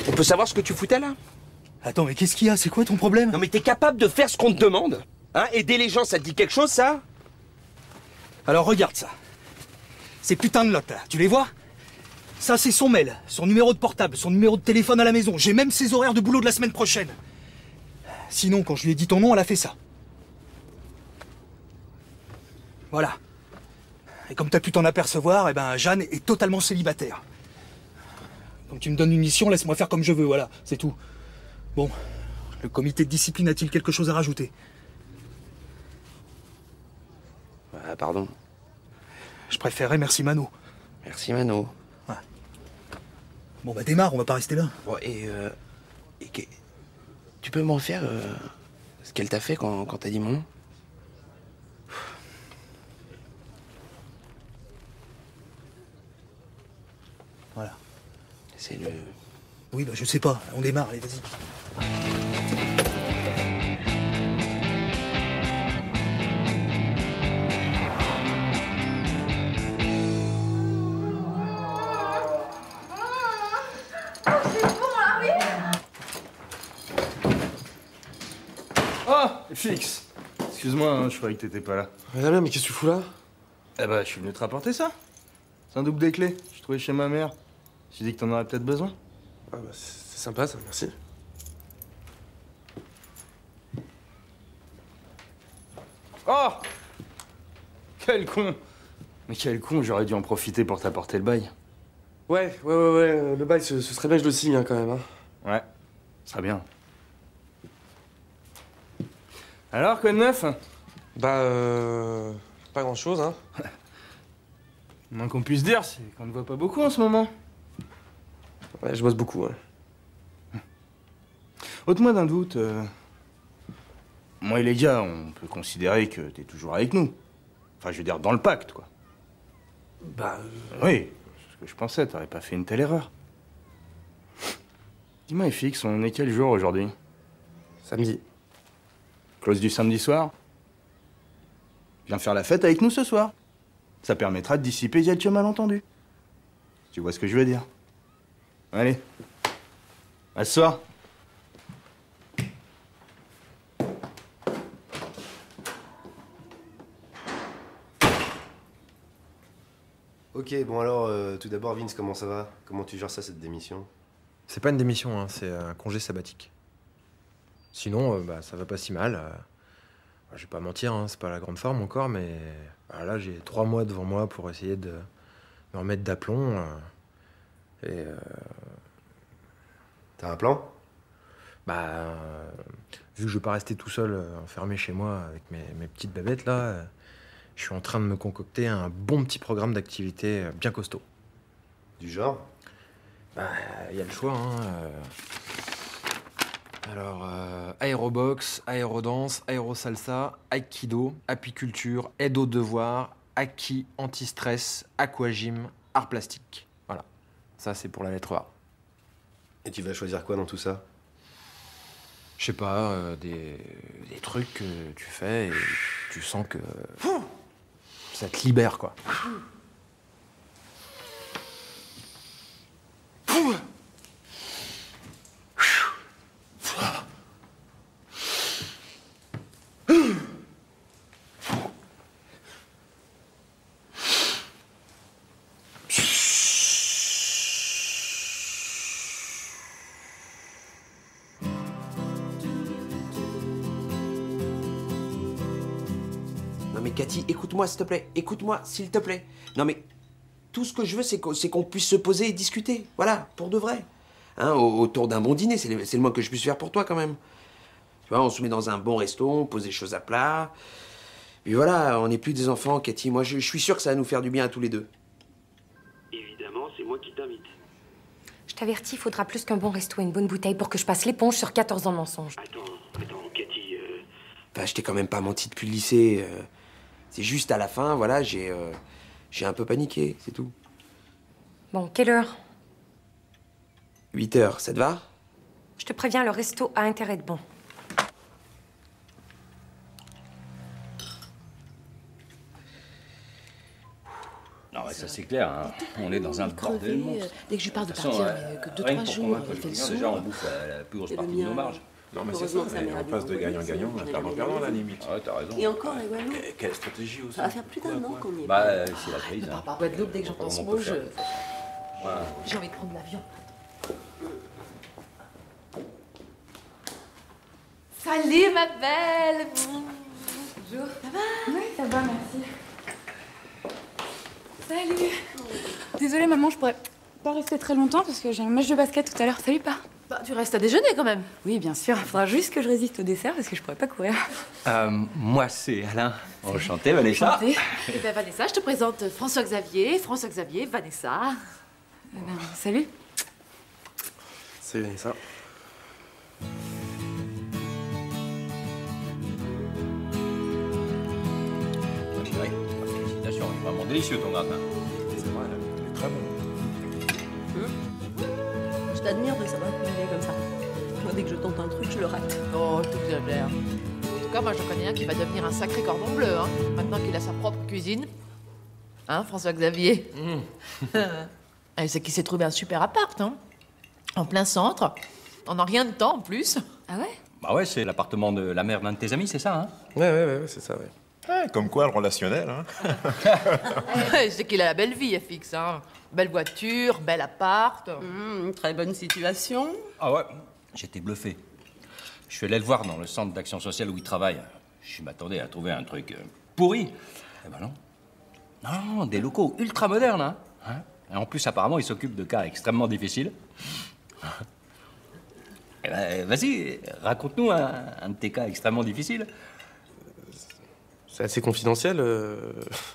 S6: On peut savoir ce que tu foutais là?
S5: Attends, mais qu'est-ce qu'il y a? C'est quoi ton problème?
S6: Non mais t'es capable de faire ce qu'on te demande? Hein? Aider les gens, ça te dit quelque chose, ça?
S5: Alors regarde ça. Ces putains de notes là, tu les vois? Ça c'est son mail, son numéro de portable, son numéro de téléphone à la maison. J'ai même ses horaires de boulot de la semaine prochaine. Sinon, quand je lui ai dit ton nom, elle a fait ça. Voilà. Et comme t'as pu t'en apercevoir, eh ben Jeanne est totalement célibataire. Comme tu me donnes une mission, laisse-moi faire comme je veux, voilà, c'est tout. Bon, le comité de discipline a-t-il quelque chose à rajouter?
S6: Pardon.
S5: Je préférerais merci Mano.
S6: Merci Mano.
S5: Ouais. Bon bah démarre, on va pas rester là.
S6: Bon, tu peux m'en faire ce qu'elle t'a fait quand t'as dit mon nom?
S5: Voilà.
S6: C'est le...
S5: Oui, bah je sais pas, on démarre, allez, vas-y.
S11: Oh, Fix. Excuse-moi, hein, je croyais que t'étais pas là.
S4: Damien, mais qu'est-ce que tu fous là?
S11: Eh bah, je suis venu te rapporter ça. C'est un double des clés. Je trouvais chez ma mère. J'ai dit que t'en aurais peut-être besoin.
S4: Ah bah, c'est sympa ça, merci.
S11: Oh! Quel con! Mais quel con, j'aurais dû en profiter pour t'apporter le bail.
S4: Ouais, le bail, ce serait bien que je le signe hein, quand même. Hein.
S11: Ouais, ce serait bien. Alors, quoi de neuf?
S4: Bah, pas grand-chose, hein.
S11: Le moins qu'on puisse dire, c'est qu'on ne voit pas beaucoup en ce moment.
S4: Ouais, je bosse beaucoup, ouais.
S11: Ôte-moi d'un doute. Moi et les gars, on peut considérer que t'es toujours avec nous. Enfin, je veux dire, dans le pacte, quoi.
S4: Bah...
S11: Oui, c'est ce que je pensais, t'aurais pas fait une telle erreur. Dis-moi, FX, on est quel jour aujourd'hui?
S4: Samedi.
S11: Close du samedi soir? Viens faire la fête avec nous ce soir. Ça permettra de dissiper quelques malentendus. Tu vois ce que je veux dire? Allez. À ce soir.
S3: Ok, bon alors, tout d'abord, Vince, comment ça va? Comment tu gères ça, cette démission?
S10: C'est pas une démission, hein, c'est un congé sabbatique. Sinon, bah, ça va pas si mal. Je vais pas mentir, hein, c'est pas la grande forme encore, mais là, j'ai 3 mois devant moi pour essayer de me remettre d'aplomb.
S3: T'as un plan?
S10: Bah, vu que je veux pas rester tout seul enfermé chez moi avec mes petites babettes là, je suis en train de me concocter un bon petit programme d'activité bien costaud.
S3: Du genre?
S10: Bah, y a le choix, hein. Alors, aérobox, aérodance, aérosalsa, aikido, apiculture, aide aux devoirs, acquis, anti-stress, aquagym, art plastique. Voilà. Ça, c'est pour la lettre A.
S3: Et tu vas choisir quoi dans tout ça?
S10: Je sais pas, des trucs que tu fais et tu sens que ça te libère, quoi.
S6: Non mais Cathy, écoute-moi s'il te plaît, écoute-moi s'il te plaît. Non mais tout ce que je veux c'est qu'on puisse se poser et discuter, voilà, pour de vrai. Hein, autour d'un bon dîner, c'est le moins que je puisse faire pour toi quand même. Tu vois, on se met dans un bon resto, on pose des choses à plat. Et voilà, on n'est plus des enfants, Cathy. Moi je suis sûr que ça va nous faire du bien à tous les deux.
S12: Évidemment, c'est moi qui t'invite.
S8: Je t'avertis, il faudra plus qu'un bon resto et une bonne bouteille pour que je passe l'éponge sur 14 ans de mensonges.
S12: Attends, Cathy...
S6: Bah, je t'ai quand même pas menti depuis le lycée. C'est juste à la fin, voilà, j'ai un peu paniqué, c'est tout.
S8: Bon, quelle heure?
S6: 8h, ça te va?
S8: Je te préviens, le resto a intérêt de bon.
S13: Non, ouais, ça c'est clair, hein. On est dans un bordel monstre.
S22: Dès que je lui parle de
S13: toute façon,
S22: partir, que 2-3 jours, il fait le saut.
S13: Déjà, on bouffe la plus grosse partie de nos marges.
S22: Non, mais c'est ça, mais on passe de gagnant-gagnant à perdant-perdant à la limite.
S13: Ouais, t'as raison.
S22: Et encore, la Guadeloupe.
S13: Quelle stratégie aussi?
S22: Ça va faire plus d'un an qu'on y est.
S13: Bah, c'est la crise.
S22: Par Guadeloupe, dès que j'entends ce mot, j'ai envie de prendre l'avion.
S9: Salut, ma belle. Bonjour. Ça va?
S23: Oui, ça va, merci. Salut. Désolée, maman, je pourrais pas rester très longtemps parce que j'ai un match de basket tout à l'heure. Salut, pas.
S9: Bah, tu restes à déjeuner quand même.
S23: Oui, bien sûr. Il faudra juste que je résiste au dessert parce que je pourrais pas courir.
S13: Moi, c'est Alain. Enchanté, Vanessa.
S23: Enchantée.
S9: Et ben Vanessa, je te présente François-Xavier, Vanessa.
S23: Salut.
S4: C'est Vanessa.
S13: Ouais, félicitations, il est vraiment délicieux ton gratin.
S4: C'est vrai, il est très bon.
S22: Je t'admire de savoir cuisiner comme ça. Moi, dès que je tente un truc, je le rate.
S9: Oh, je t'exagère. En tout cas, moi, j'en connais un qui va devenir un sacré cordon bleu, hein, maintenant qu'il a sa propre cuisine. Hein, François-Xavier? Et c'est qu'il s'est trouvé un super appart, hein, en plein centre, en rien de temps en plus.
S23: Ah ouais?
S13: Bah ouais, c'est l'appartement de la mère d'un de tes amis, c'est ça, hein?
S4: Ouais, c'est ça, ouais.
S7: Ouais, comme quoi, le relationnel, hein.
S9: Ouais, c'est qu'il a la belle vie, FX, hein. Belle voiture, bel appart.
S22: Très bonne situation.
S13: Ah ouais, j'étais bluffé. Je suis allé le voir dans le centre d'action sociale où il travaille. Je m'attendais à trouver un truc pourri. Eh ben non. Non, des locaux ultra modernes, hein. Et en plus, apparemment, il s'occupe de cas extrêmement difficiles. Eh ben, vas-y, raconte-nous un de tes cas extrêmement difficiles.
S4: C'est assez confidentiel,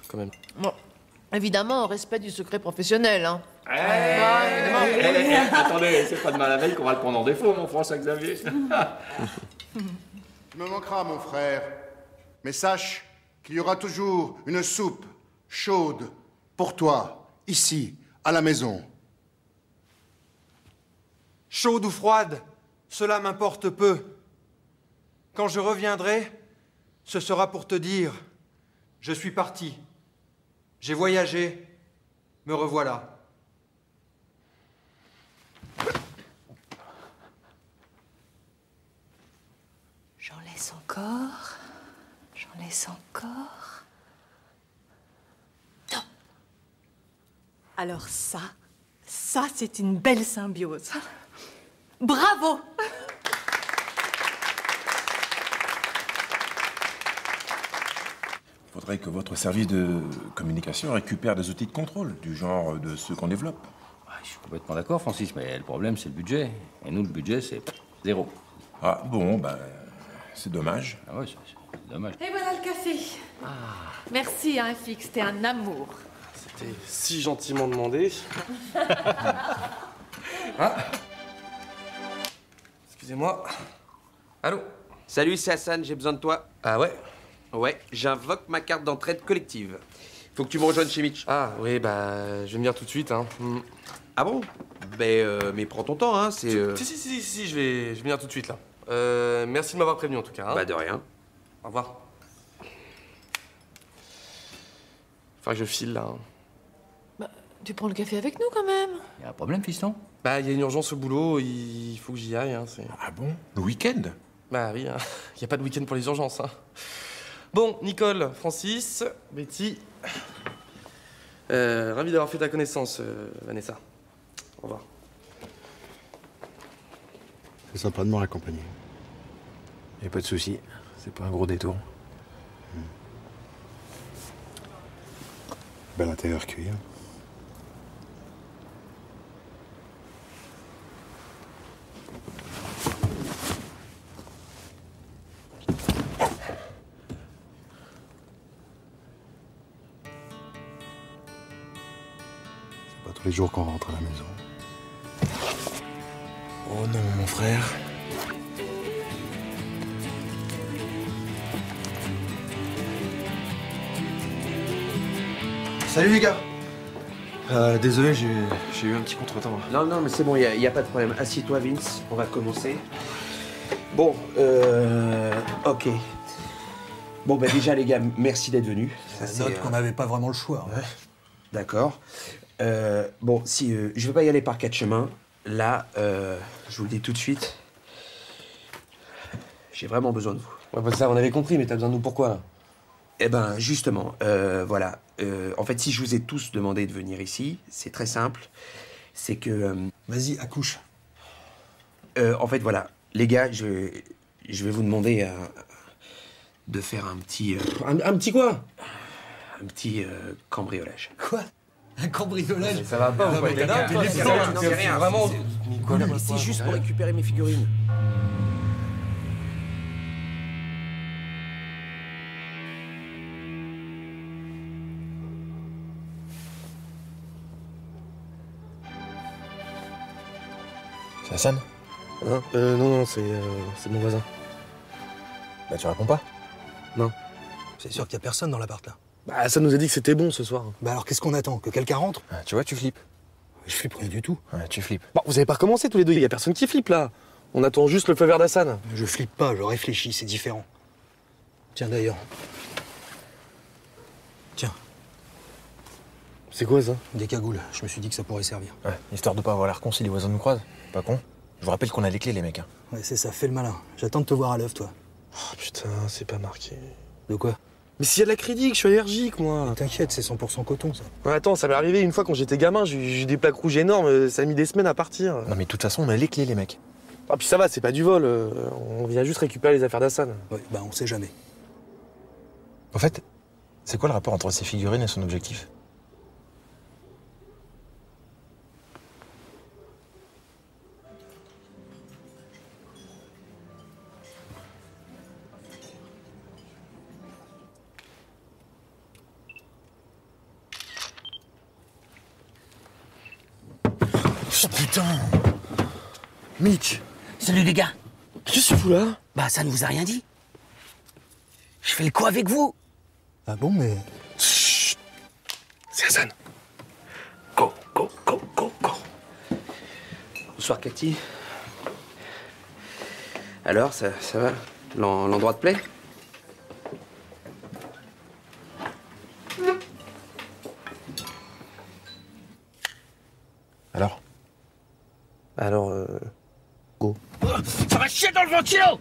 S4: quand même.
S9: Bon, évidemment, au respect du secret professionnel, hein.
S13: Attendez, c'est pas de mal à veille qu'on va le prendre en défaut, mon François-Xavier.
S15: Tu me manqueras, mon frère. Mais sache qu'il y aura toujours une soupe chaude pour toi, ici, à la maison.
S18: Chaude ou froide, cela m'importe peu. Quand je reviendrai, ce sera pour te dire, je suis parti, j'ai voyagé, me revoilà.
S24: J'en laisse encore, j'en laisse encore. Non. Alors ça c'est une belle symbiose. Bravo!
S7: Il faudrait que votre service de communication récupère des outils de contrôle, du genre de ceux qu'on développe.
S13: Je suis complètement d'accord, Francis, mais le problème, c'est le budget. Et nous, le budget, c'est 0.
S7: Ah bon, bah, c'est dommage.
S13: Ah ouais, c'est dommage.
S9: Et voilà le café. Merci, hein, FX, t'es un amour.
S4: C'était si gentiment demandé. Ah. Excusez-moi. Allô?
S6: Salut, c'est Hassan, j'ai besoin de toi.
S4: Ah ouais?
S6: Ouais, j'invoque ma carte d'entraide collective. Faut que tu me rejoignes chez Mitch.
S4: Ah oui, bah, je vais venir tout de suite, hein.
S6: Ah bon? Mais prends ton temps, hein, c'est...
S4: Si, je vais venir tout de suite, là. Merci de m'avoir prévenu, en tout cas. Hein.
S6: Bah, de rien.
S4: Au revoir. Faudra que je file, là. Hein.
S9: Bah, tu prends le café avec nous, quand même.
S13: Y a un problème, fiston?
S4: Bah, il y a une urgence au boulot, il faut que j'y aille, hein,
S7: Ah bon? Le week-end?
S4: Bah oui, hein. Y a pas de week-end pour les urgences, hein. Bon, Nicole, Francis, Betty... ravi d'avoir fait ta connaissance, Vanessa. Au revoir.
S15: C'est sympa de me raccompagner.
S10: Y a pas de souci, c'est pas un gros détour.
S15: Bel intérieur cuir. C'est pas tous les jours qu'on rentre à la maison.
S10: Oh non, mon frère.
S18: Salut les gars. Désolé, j'ai eu un petit contretemps.
S6: Non, mais c'est bon, y a pas de problème. Assieds-toi, Vince, on va commencer. Bon, ok. Bon, bah déjà, les gars, merci d'être venus.
S5: Ça note qu'on n'avait pas vraiment le choix.
S6: Ouais. D'accord. Bon, si je vais pas y aller par 4 chemins. Là, je vous le dis tout de suite, j'ai vraiment besoin de vous.
S4: Ouais, bah ça, on avait compris, mais t'as besoin de nous pourquoi, là?
S6: Eh ben, justement, voilà. En fait, si je vous ai tous demandé de venir ici, c'est très simple. C'est que...
S5: Vas-y, accouche.
S6: En fait, voilà. Les gars, je vais vous demander de faire un petit...
S4: Un petit quoi?
S6: Un petit cambriolage.
S5: Quoi? Un cambriolage?
S4: Ça va pas, vous voyez là?
S6: C'est rien,
S4: vraiment...
S6: C'est juste pour récupérer mes figurines.
S10: C'est Hassan?
S4: Hein? Non, c'est mon voisin.
S10: Bah tu réponds pas?
S4: Non.
S5: C'est sûr qu'il y a personne dans l'appart là.
S4: Bah ça nous a dit que c'était bon ce soir.
S5: Bah alors qu'est-ce qu'on attend? Que quelqu'un rentre?
S10: Tu vois, tu flippes.
S5: Je flippe rien du tout.
S10: Ouais, tu flippes.
S4: Bon, vous avez pas recommencé tous les deux, y a personne qui flippe là. On attend juste le feu vert d'Hassan.
S5: Je flippe pas, je réfléchis, c'est différent. Tiens d'ailleurs. Tiens.
S4: C'est quoi ça?
S5: Des cagoules, je me suis dit que ça pourrait servir.
S10: Ouais, histoire de pas avoir l'air con si les voisins nous croisent. Pas con? Je vous rappelle qu'on a les clés, les mecs. Hein.
S5: Ouais, c'est ça, fais le malin. J'attends de te voir à l'œuvre, toi.
S4: Oh putain, c'est pas marqué.
S5: De quoi?
S4: Mais s'il y a de l'acrylique, je suis allergique, moi.
S5: T'inquiète, c'est 100% coton, ça.
S4: Ouais, attends, ça m'est arrivé une fois quand j'étais gamin, j'ai eu des plaques rouges énormes, ça a mis des semaines à partir.
S10: Non, mais de toute façon, on a les clés, les mecs.
S4: Ah, puis ça va, c'est pas du vol, on vient juste récupérer les affaires d'Hassan.
S5: Ouais, bah on sait jamais.
S10: En fait, c'est quoi le rapport entre ces figurines et son objectif?
S14: Oh putain!
S10: Mitch!
S14: Salut les gars!
S4: Qu'est-ce que tu fous là?
S14: Bah ça ne vous a rien dit? Je fais le coup avec vous?
S5: Ah bon, mais...
S4: Chut! C'est Hassan. Go, go, go, go, go.
S6: Bonsoir, Cathy. Alors, ça va? L'endroit te plaît?
S10: Alors, go.
S14: Ça va chier dans le ventilo!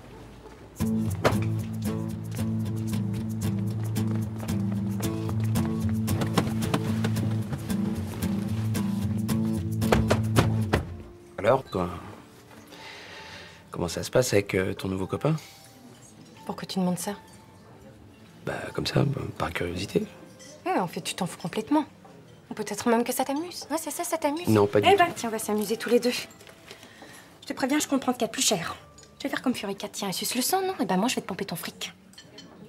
S6: Alors, toi, comment ça se passe avec ton nouveau copain?
S8: Pourquoi tu demandes ça?
S6: Bah, comme ça, par curiosité.
S8: Ouais, en fait, tu t'en fous complètement. Ou peut-être même que ça t'amuse. Ouais, c'est ça, ça t'amuse.
S6: Non, pas du
S8: Eh
S6: tout.
S8: ben, tiens, on va s'amuser tous les deux. Je te préviens, je comprends ce qu'il y a de plus cher. Je vais faire comme Furicat, tiens, et suce le sang, non? Eh ben, moi, je vais te pomper ton fric.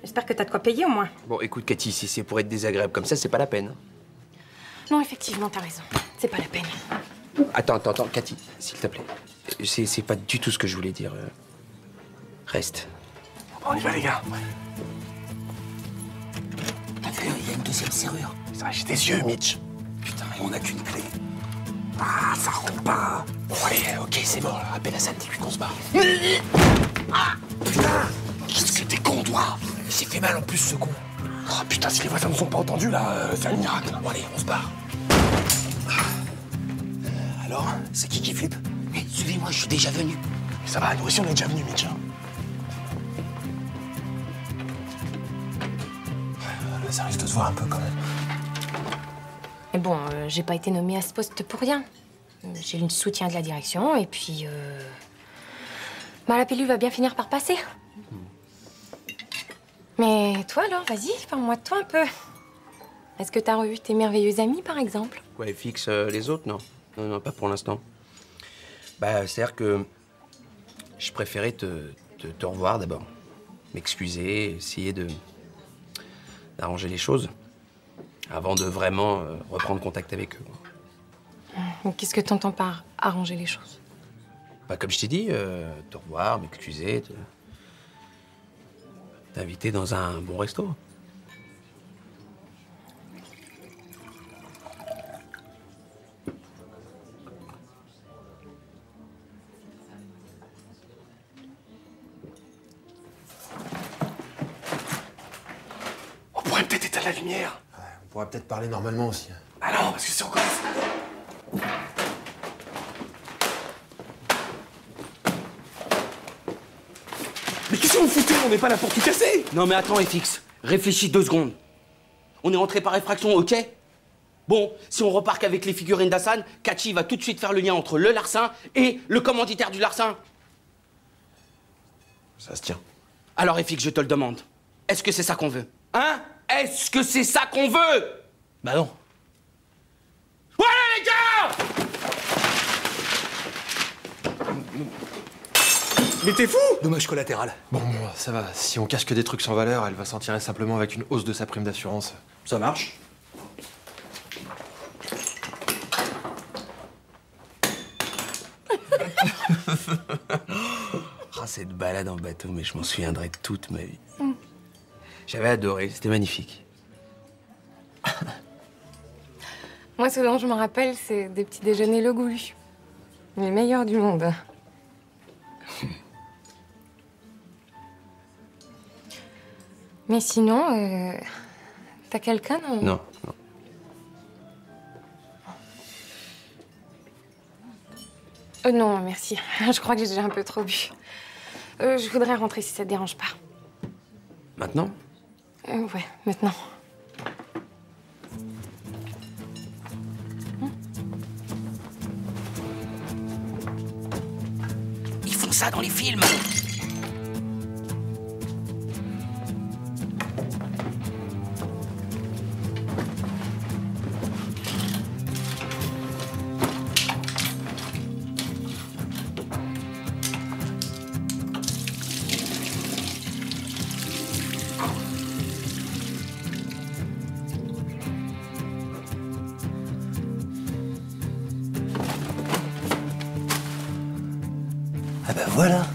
S8: J'espère que t'as de quoi payer, au moins.
S6: Bon, écoute, Cathy, si c'est pour être désagréable comme ça, c'est pas la peine.
S8: Non, effectivement, t'as raison. C'est pas la peine.
S6: Attends, Cathy, s'il te plaît. C'est pas du tout ce que je voulais dire. Reste.
S4: On y va, les gars.
S14: T'as vu, il y a une deuxième serrure.
S4: Ça va, j'ai des yeux, Mitch.
S14: Putain, et on n'a qu'une clé.
S4: Ah, ça rentre pas. Bon, allez, ok, c'est bon. Appelle Hassan, dis-lui qu'on se barre.
S14: Ah, putain! Qu'est-ce que t'es con, toi?
S4: Il s'est fait mal en plus, ce con. Oh putain, si les voisins ne sont pas entendus, là, c'est un miracle. Bon, allez, on se barre. Alors, c'est qui flippe?
S14: Mais suivez-moi, je suis déjà venu.
S4: Mais ça va, nous aussi, on est déjà venus, Mitch. Là, ça risque de se voir un peu, quand même.
S8: Mais bon, j'ai pas été nommée à ce poste pour rien. J'ai eu le soutien de la direction, et puis... Bah, la pilule va bien finir par passer. Mais toi, alors, vas-y, parle-moi de toi un peu. Est-ce que t'as revu tes merveilleux amis, par exemple?
S6: Ouais, fixe les autres, non. Non, pas pour l'instant. Bah, c'est-à-dire que je préférais te revoir d'abord. M'excuser, essayer d'arranger les choses. Avant de vraiment reprendre contact avec eux.
S8: Qu'est-ce que t'entends par arranger les choses?
S6: Bah, comme je t'ai dit, te revoir, m'excuser, t'inviter dans un bon resto.
S4: On pourrait peut-être éteindre la lumière.
S10: Ouais, on pourra peut-être parler normalement aussi.
S4: Ah non, parce que c'est encore... Mais qu'est-ce que vous foutez? On n'est pas là pour tout casser.
S14: Non mais attends, FX, réfléchis 2 secondes. On est rentré par effraction, ok? Bon, si on repart qu'avec les figurines d'Hassan, Cathy va tout de suite faire le lien entre le larcin et le commanditaire du larcin.
S10: Ça se tient.
S14: Alors FX, je te le demande. Est-ce que c'est ça qu'on veut? Hein? Est-ce que c'est ça qu'on veut?
S5: Bah non.
S14: Voilà les gars!
S4: Mais t'es fou!
S5: Dommage collatéral.
S10: Bon, ça va. Si on cache que des trucs sans valeur, elle va s'en tirer simplement avec une hausse de sa prime d'assurance.
S5: Ça marche.
S6: Ah, cette balade en bateau, mais je m'en souviendrai toute ma vie. J'avais adoré, c'était magnifique.
S8: Moi, ce dont je me rappelle, c'est des petits déjeuners Le Goulu. Les meilleurs du monde. Mais sinon, t'as quelqu'un, non?
S6: Non.
S8: Non, merci. Je crois que j'ai déjà un peu trop bu. Je voudrais rentrer si ça te dérange pas.
S6: Maintenant?
S8: Ouais, maintenant.
S14: Ils font ça dans les films.
S5: Ah ben voilà.